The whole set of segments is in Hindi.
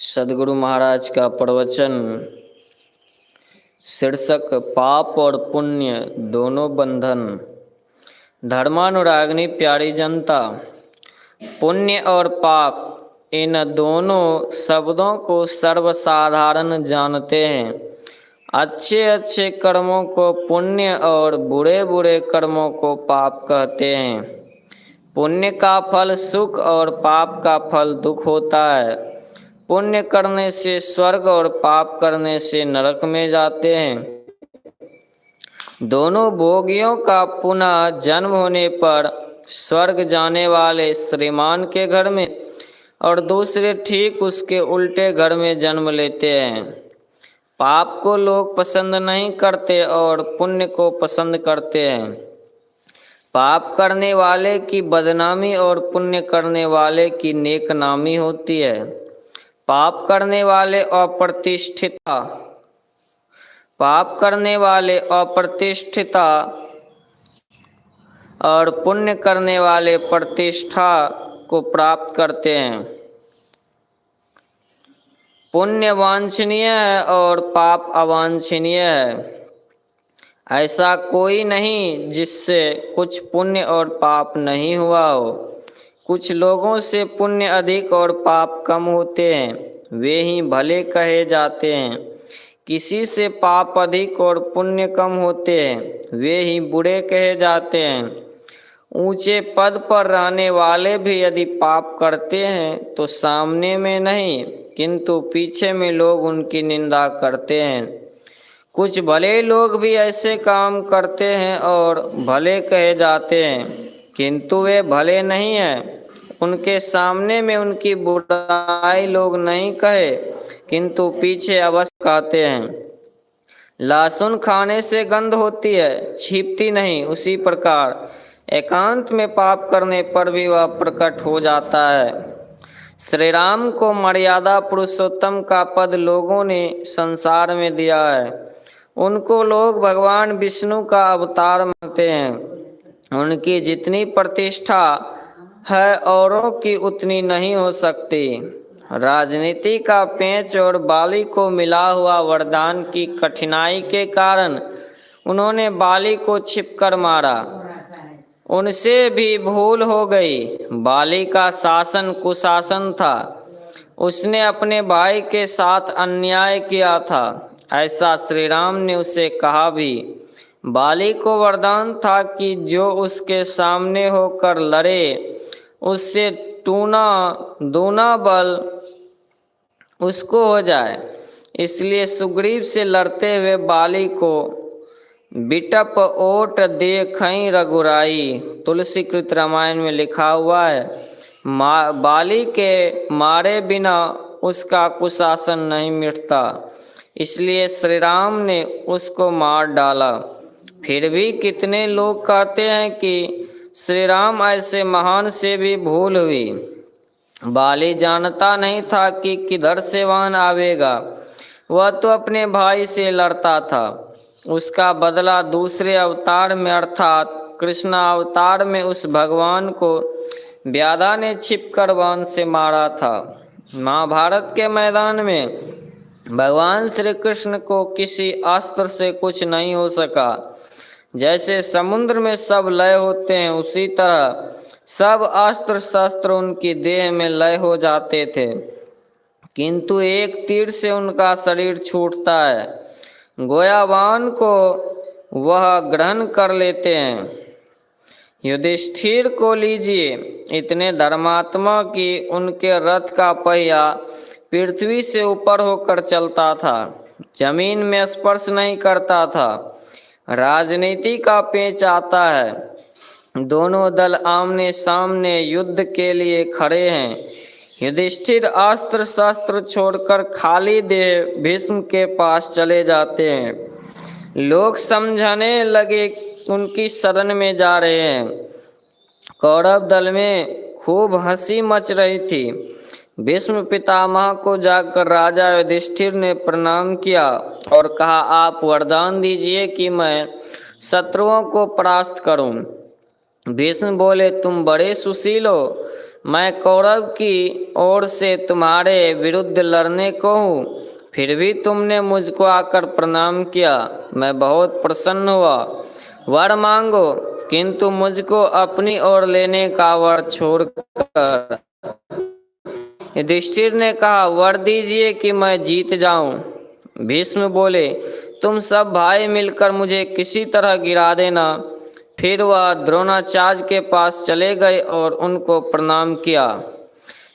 सदगुरु महाराज का प्रवचन शीर्षक पाप और पुण्य दोनों बंधन। धर्मानुरागिनी प्यारी जनता, पुण्य और पाप इन दोनों शब्दों को सर्वसाधारण जानते हैं। अच्छे अच्छे कर्मों को पुण्य और बुरे बुरे कर्मों को पाप कहते हैं। पुण्य का फल सुख और पाप का फल दुख होता है। पुण्य करने से स्वर्ग और पाप करने से नरक में जाते हैं। दोनों भोगियों का पुनः जन्म होने पर स्वर्ग जाने वाले श्रीमान के घर में और दूसरे ठीक उसके उल्टे घर में जन्म लेते हैं। पाप को लोग पसंद नहीं करते और पुण्य को पसंद करते हैं। पाप करने वाले की बदनामी और पुण्य करने वाले की नेक नामी होती है। पाप करने वाले अप्रतिष्ठिता और पुण्य करने वाले प्रतिष्ठा को प्राप्त करते हैं। पुण्य वांछनीय है और पाप अवांछनीय है। ऐसा कोई नहीं जिससे कुछ पुण्य और पाप नहीं हुआ हो। कुछ लोगों से पुण्य अधिक और पाप कम होते हैं, वे ही भले कहे जाते हैं। किसी से पाप अधिक और पुण्य कम होते हैं, वे ही बुरे कहे जाते हैं। ऊंचे पद पर रहने वाले भी यदि पाप करते हैं तो सामने में नहीं किंतु पीछे में लोग उनकी निंदा करते हैं। कुछ भले लोग भी ऐसे काम करते हैं और भले कहे जाते हैं, किंतु वे भले नहीं हैं। उनके सामने में उनकी बुराई लोग नहीं कहे किंतु पीछे अवश्य कहते हैं। लहसुन खाने से गंध होती है, छिपती नहीं, उसी प्रकार एकांत में पाप करने पर भी वह प्रकट हो जाता है। श्री राम को मर्यादा पुरुषोत्तम का पद लोगों ने संसार में दिया है। उनको लोग भगवान विष्णु का अवतार मानते हैं। उनकी जितनी प्रतिष्ठा है औरों की उतनी नहीं हो सकती। राजनीति का पेंच और बाली को मिला हुआ वरदान की कठिनाई के कारण उन्होंने बाली को छिपकर मारा। उनसे भी भूल हो गई। बाली का शासन कुशासन था। उसने अपने भाई के साथ अन्याय किया था, ऐसा श्री राम ने उसे कहा भी। बाली को वरदान था कि जो उसके सामने होकर लड़े उससे दूना बल उसको हो जाए। इसलिए सुग्रीव से लड़ते हुए बाली को बिटप ओट देखई रघुराई, तुलसीकृत रामायण में लिखा हुआ है। बाली के मारे बिना उसका कुशासन नहीं मिटता, इसलिए श्री राम ने उसको मार डाला। फिर भी कितने लोग कहते हैं कि श्री राम ऐसे महान से भी भूल हुई। बाली जानता नहीं था कि किधर से वान आवेगा। वह तो अपने भाई से लड़ता था। उसका बदला दूसरे अवतार में अर्थात कृष्ण अवतार में उस भगवान को व्याधा ने छिपकर बाण से मारा था। महाभारत के मैदान में भगवान श्री कृष्ण को किसी अस्त्र से कुछ नहीं हो सका। जैसे समुद्र में सब लय होते हैं, उसी तरह सब अस्त्र शस्त्र उनकी देह में लय हो जाते थे, किंतु एक तीर से उनका शरीर छूटता है। गोयावान को वह ग्रहण कर लेते हैं। युधिष्ठिर को लीजिए, इतने धर्मात्मा कि उनके रथ का पहिया पृथ्वी से ऊपर होकर चलता था, जमीन में स्पर्श नहीं करता था। राजनीति का पेंच आता है। दोनों दल आमने सामने युद्ध के लिए खड़े हैं। युधिष्ठिर अस्त्र शस्त्र छोड़कर खाली देह भीष्म के पास चले जाते हैं। लोग समझने लगे उनकी शरण में जा रहे हैं। कौरव दल में खूब हंसी मच रही थी। भीष्म पितामह को जाकर राजा युधिष्ठिर ने प्रणाम किया और कहा, आप वरदान दीजिए कि मैं शत्रुओं को परास्त करूं। भीष्म बोले, तुम बड़े सुशील हो, मैं कौरव की ओर से तुम्हारे विरुद्ध लड़ने को हूँ, फिर भी तुमने मुझको आकर प्रणाम किया। मैं बहुत प्रसन्न हुआ। वर मांगो, किंतु मुझको अपनी ओर लेने का वर छोड़कर। युधिष्ठिर ने कहा, वर दीजिए कि मैं जीत जाऊं। भीष्म बोले, तुम सब भाई मिलकर मुझे किसी तरह गिरा देना। फिर वह द्रोणाचार्य के पास चले गए और उनको प्रणाम किया।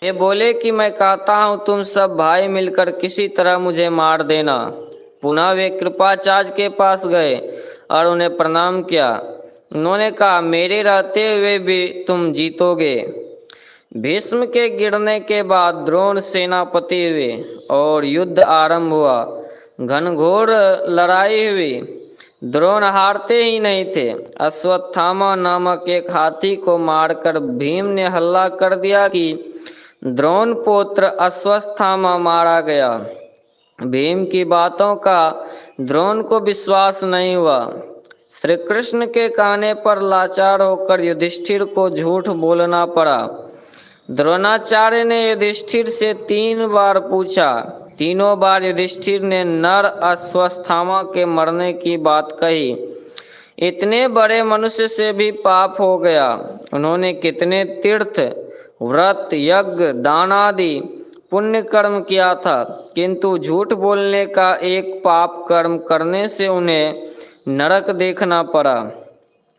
वे बोले कि मैं कहता हूँ तुम सब भाई मिलकर किसी तरह मुझे मार देना। पुनः वे कृपाचार्य के पास गए और उन्हें प्रणाम किया। उन्होंने कहा, मेरे रहते हुए भी तुम जीतोगे। भीष्म के गिरने के बाद द्रोण सेनापति हुए और युद्ध आरंभ हुआ। घनघोर लड़ाई हुई। द्रोण हारते ही नहीं थे। अश्वत्थामा नामक एक हाथी को मारकर भीम ने हल्ला कर दिया कि द्रोण पुत्र अश्वत्थामा मारा गया। भीम की बातों का द्रोण को विश्वास नहीं हुआ। श्री कृष्ण के कहने पर लाचार होकर युधिष्ठिर को झूठ बोलना पड़ा। द्रोणाचार्य ने युधिष्ठिर से 3 बार पूछा। तीनों बार युधिष्ठिर ने नर अश्वत्थामा के मरने की बात कही। इतने बड़े मनुष्य से भी पाप हो गया। उन्होंने कितने तीर्थ, व्रत, यज्ञ, दान आदि पुण्य कर्म किया था, किंतु झूठ बोलने का एक पाप कर्म करने से उन्हें नरक देखना पड़ा।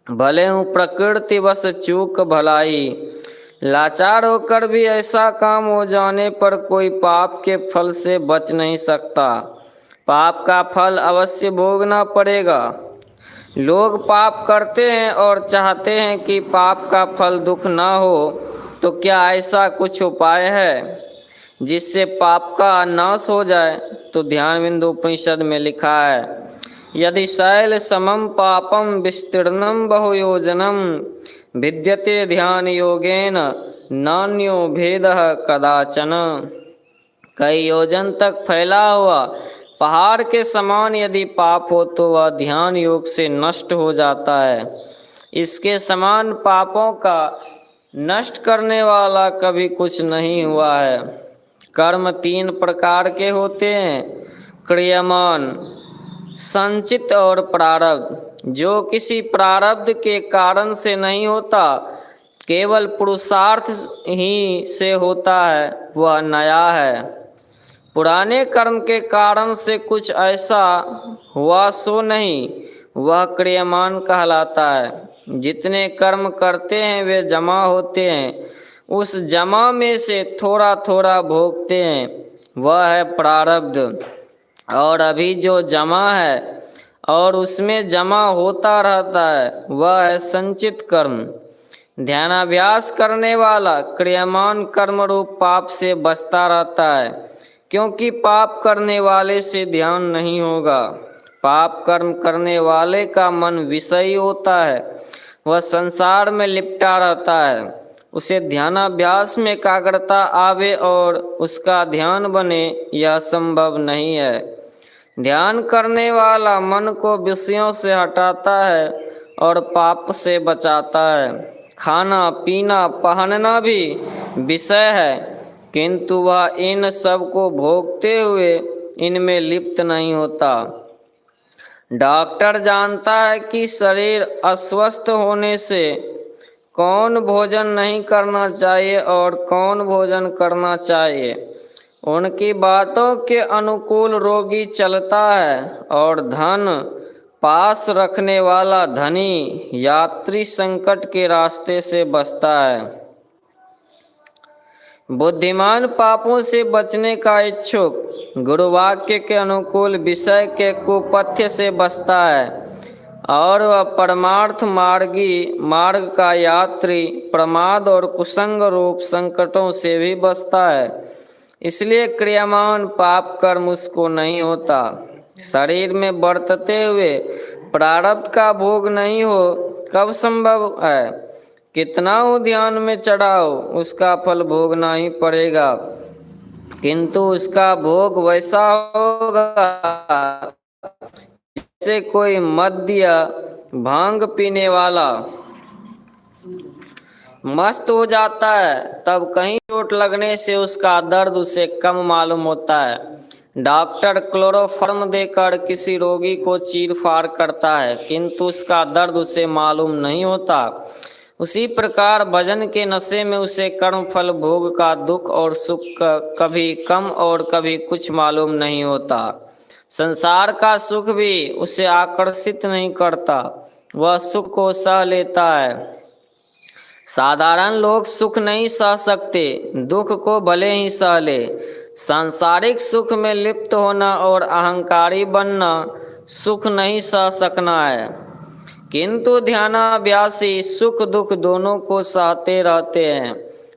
भले हूँ प्रकृति वश चूक भलाई। लाचार होकर भी ऐसा काम हो जाने पर कोई पाप के फल से बच नहीं सकता। पाप का फल अवश्य भोगना पड़ेगा। लोग पाप करते हैं और चाहते हैं कि पाप का फल दुख ना हो, तो क्या ऐसा कुछ उपाय है जिससे पाप का नाश हो जाए? तो ध्यान बिंदु उपनिषद में लिखा है, यदि शैल समम पापम विस्तीर्णम बहुयोजनम विद्यते ध्यान योगेन नान्यो भेदः कदाचन। कई योजन तक फैला हुआ पहाड़ के समान यदि पाप हो तो वह ध्यान योग से नष्ट हो जाता है। इसके समान पापों का नष्ट करने वाला कभी कुछ नहीं हुआ है। कर्म 3 प्रकार के होते हैं, क्रियमान, संचित और प्रारब्ध। जो किसी प्रारब्ध के कारण से नहीं होता, केवल पुरुषार्थ ही से होता है, वह नया है। पुराने कर्म के कारण से कुछ ऐसा हुआ सो नहीं, वह क्रियमान कहलाता है। जितने कर्म करते हैं वे जमा होते हैं, उस जमा में से थोड़ा थोड़ा भोगते हैं, वह है प्रारब्ध। और अभी जो जमा है और उसमें जमा होता रहता है, वह है संचित कर्म। ध्यानाभ्यास करने वाला क्रियमान कर्म रूप पाप से बचता रहता है, क्योंकि पाप करने वाले से ध्यान नहीं होगा। पाप कर्म करने वाले का मन विषयी होता है, वह संसार में लिपटा रहता है। उसे ध्यानाभ्यास में एकाग्रता आवे और उसका ध्यान बने, यह संभव नहीं है। ध्यान करने वाला मन को विषयों से हटाता है और पाप से बचाता है। खाना, पीना, पहनना भी विषय है, किंतु वह इन सब को भोगते हुए इनमें लिप्त नहीं होता। डॉक्टर जानता है कि शरीर अस्वस्थ होने से कौन भोजन नहीं करना चाहिए और कौन भोजन करना चाहिए। उनकी बातों के अनुकूल रोगी चलता है और धन पास रखने वाला धनी यात्री संकट के रास्ते से बचता है। बुद्धिमान पापों से बचने का इच्छुक गुरुवाक्य के अनुकूल विषय के कुपथ्य से बचता है और वह परमार्थ मार्ग का यात्री प्रमाद और कुसंग रूप संकटों से भी बचता है। इसलिए क्रियमान पाप कर्म उसको नहीं होता। शरीर में बरतते हुए प्रारब्ध का भोग नहीं हो कब संभव है? कितना हो ध्यान में चढ़ाओ, उसका फल भोगना ही पड़ेगा, किंतु उसका भोग वैसा होगा जैसे कोई मद्य भांग पीने वाला मस्त हो जाता है, तब कहीं चोट लगने से उसका दर्द उसे कम मालूम होता है। डॉक्टर क्लोरोफॉर्म देकर किसी रोगी को चीर फाड़ करता है, किंतु उसका दर्द उसे मालूम नहीं होता। उसी प्रकार भजन के नशे में उसे कर्मफल भोग का दुख और सुख कभी कम और कभी कुछ मालूम नहीं होता। संसार का सुख भी उसे आकर्षित नहीं करता, वह सुख को सह लेता है। साधारण लोग सुख नहीं सह सकते, दुख को भले ही सह ले। सांसारिक सुख में लिप्त होना और अहंकारी बनना सुख नहीं सह सकना है, किंतु ध्यानाभ्यासी सुख दुख दोनों को सहते रहते हैं।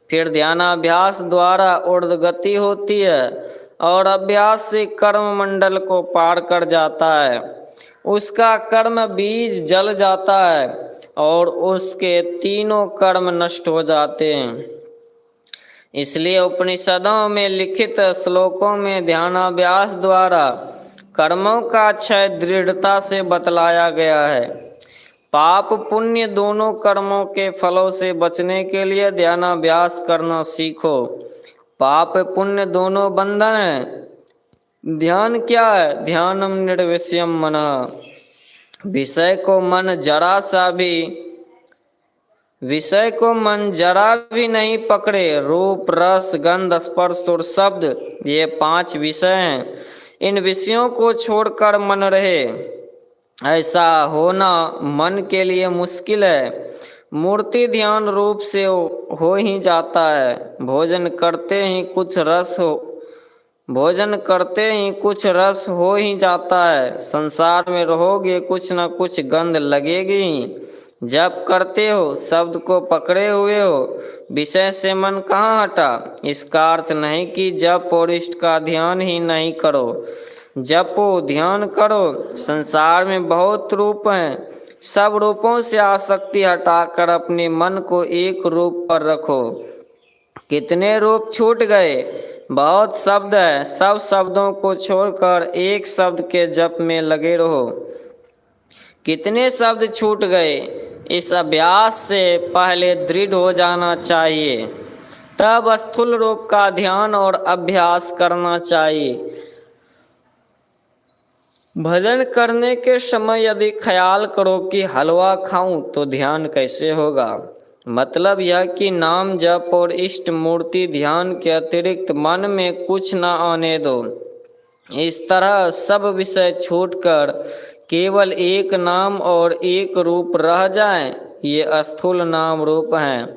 फिर ध्यानाभ्यास द्वारा ऊर्ध्वगति होती है और अभ्यास से कर्म मंडल को पार कर जाता है। उसका कर्म बीज जल जाता है और उसके तीनों कर्म नष्ट हो जाते हैं। इसलिए उपनिषदों में लिखित श्लोकों में ध्यानाभ्यास द्वारा कर्मों का क्षय दृढ़ता से बतलाया गया है। पाप पुण्य दोनों कर्मों के फलों से बचने के लिए ध्यानाभ्यास करना सीखो। पाप पुण्य दोनों बंधन है। ध्यान क्या है? ध्यानम निर्विषयम मनः। विषय को मन जरा भी नहीं पकड़े। रूप रस गंध स्पर्श और शब्द, ये 5 विषय हैं। इन विषयों को छोड़कर मन रहे, ऐसा होना मन के लिए मुश्किल है। मूर्ति ध्यान रूप से हो ही जाता है। भोजन करते ही कुछ रस हो ही जाता है। संसार में रहोगे कुछ न कुछ गंध लगेगी ही। जब करते हो शब्द को पकड़े हुए हो, विषय से मन कहाँ हटा। इसका अर्थ नहीं कि जप और इष्ट का ध्यान ही नहीं करो। जपो, ध्यान करो। संसार में बहुत रूप हैं, सब रूपों से आसक्ति हटाकर अपने मन को एक रूप पर रखो। कितने रूप छूट गए, बहुत शब्द है, सब शब्दों को छोड़कर एक शब्द के जप में लगे रहो। कितने शब्द छूट गए, इस अभ्यास से पहले दृढ़ हो जाना चाहिए, तब स्थूल रूप का ध्यान और अभ्यास करना चाहिए। भजन करने के समय यदि ख्याल करो कि हलवा खाऊं तो ध्यान कैसे होगा। मतलब यह कि नाम जप और इष्ट मूर्ति ध्यान के अतिरिक्त मन में कुछ न आने दो। इस तरह सब विषय छूटकर केवल एक नाम और एक रूप रह जाएं, ये स्थूल नाम रूप हैं।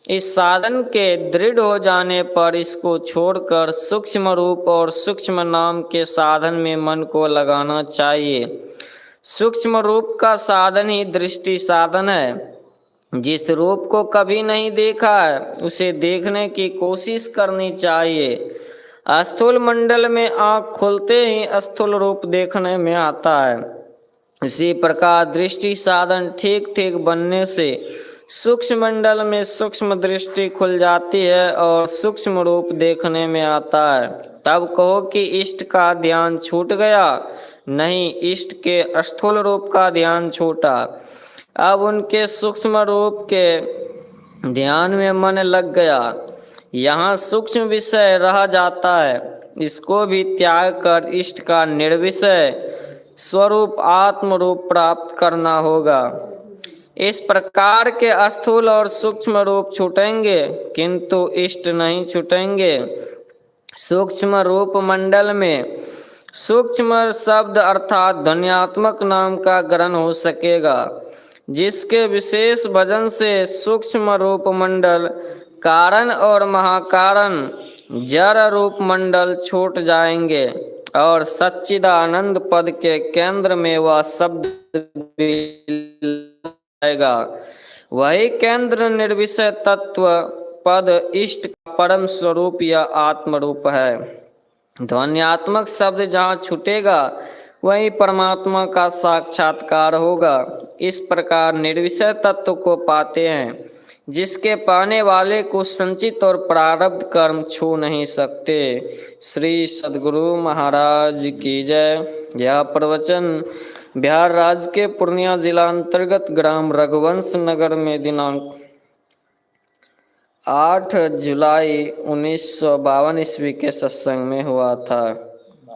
इस साधन के दृढ़ हो जाने पर इसको छोड़कर सूक्ष्म रूप और सूक्ष्म नाम के साधन में मन को लगाना चाहिए। सूक्ष्म रूप का साधन ही दृष्टि साधन है। जिस रूप को कभी नहीं देखा है उसे देखने की कोशिश करनी चाहिए। स्थूल मंडल में आँख खुलते ही स्थूल रूप देखने में आता है। इसी प्रकार दृष्टि साधन ठीक ठीक बनने से सूक्ष्म मंडल में सूक्ष्म दृष्टि खुल जाती है और सूक्ष्म रूप देखने में आता है। तब कहो कि इष्ट का ध्यान छूट गया, नहीं, इष्ट के स्थूल रूप का ध्यान छूटा। अब उनके सूक्ष्म रूप के ध्यान में मन लग गया। यहाँ सूक्ष्म विषय रह जाता है, इसको भी त्याग कर इष्ट का निर्विषय स्वरूप आत्म रूप प्राप्त करना होगा। इस प्रकार के स्थूल और सूक्ष्म रूप छूटेंगे, किंतु इष्ट नहीं छूटेंगे। सूक्ष्म रूप मंडल में सूक्ष्म शब्द अर्थात ध्वन्यात्मक नाम का ग्रहण हो सकेगा, जिसके विशेष भजन से सूक्ष्म रूप मंडल कारण और महाकारण जड़ रूप मंडल छूट जाएंगे और सच्चिदानंद पद के केंद्र में वह शब्द आएगा। वही केंद्र निर्विषय तत्व पद इष्ट का परम स्वरूप या आत्म रूप है। ध्वन्यात्मक शब्द जहाँ छूटेगा वही परमात्मा का साक्षात्कार होगा। इस प्रकार निर्विषय तत्व को पाते हैं, जिसके पाने वाले को संचित और प्रारब्ध कर्म छू नहीं सकते। श्री सद्गुरु महाराज की जय। यह प्रवचन बिहार राज्य के पूर्णिया जिला अंतर्गत ग्राम रघुवंश नगर में दिनांक 8 जुलाई 1952 ईस्वी के सत्संग में हुआ था।